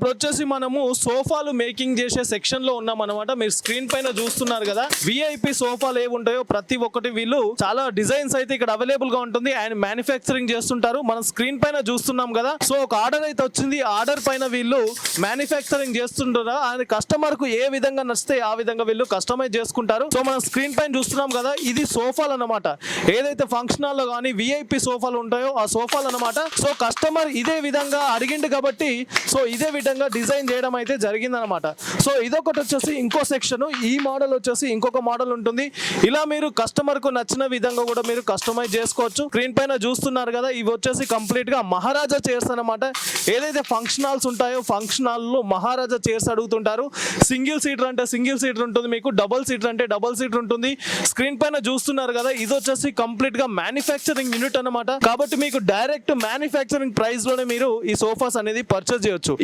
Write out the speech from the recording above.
ఇప్పుడు వచ్చేసి మనము సోఫాలు మేకింగ్ చేసే సెక్షన్ లో ఉన్నాం అనమాట. మీరు స్క్రీన్ పైన చూస్తున్నారు కదా, విఐపి సోఫాలు ఏవి ఉంటాయో ప్రతి ఒక్కటి వీళ్ళు చాలా డిజైన్స్ అయితే ఇక్కడ అవైలబుల్ గా ఉంటుంది అండ్ మ్యానుఫ్యాక్చరింగ్ చేస్తుంటారు. మనం స్క్రీన్ పైన చూస్తున్నాం కదా, సో ఒక ఆర్డర్ అయితే వచ్చింది. ఆర్డర్ పైన వీళ్ళు మ్యానుఫ్యాక్చరింగ్ చేస్తుంటారు అండ్ కస్టమర్ కు ఏ విధంగా నచ్చితే ఆ విధంగా వీళ్ళు కస్టమైజ్ చేసుకుంటారు. సో మనం స్క్రీన్ పైన చూస్తున్నాం కదా, ఇది సోఫాలు అన్నమాట. ఏదైతే ఫంక్షన్ హాల్ లో కానీ విఐపి సోఫాలు ఉంటాయో ఆ సోఫాలు అన్నమాట. సో కస్టమర్ ఇదే విధంగా అడిగిండు కాబట్టి సో ఇదే విధంగా డిజైన్ చేయడం అయితే జరిగిందనమాట. సో ఇదొకటి వచ్చేసి ఇంకో సెక్షన్. ఈ మోడల్ వచ్చేసి ఇంకొక మోడల్ ఉంటుంది. ఇలా మీరు కస్టమర్ కు నచ్చిన విధంగా కూడా మీరు కస్టమైజ్ చేసుకోవచ్చు. స్క్రీన్ పైన చూస్తున్నారు కదా, ఇవి వచ్చేసి కంప్లీట్ గా మహారాజా చైర్స్ అనమాట. ఏదైతే ఫంక్షన్ హాల్స్ ఉంటాయో ఫంక్షన్ హాల్ లో మహారాజా చైర్స్ అడుగుతుంటారు. సింగిల్ సీటర్ అంటే సింగిల్ సీటర్ ఉంటుంది, మీకు డబుల్ సీటర్ అంటే డబుల్ సీటర్ ఉంటుంది. స్క్రీన్ పైన చూస్తున్నారు కదా, ఇది వచ్చేసి కంప్లీట్ గా మ్యానుఫ్యాక్చరింగ్ యూనిట్ అనమాట. కాబట్టి మీకు డైరెక్ట్ మ్యానుఫ్యాక్చరింగ్ ప్రైస్ లోనే మీరు ఈ సోఫాస్ అనేది పర్చేజ్ చేయొచ్చు.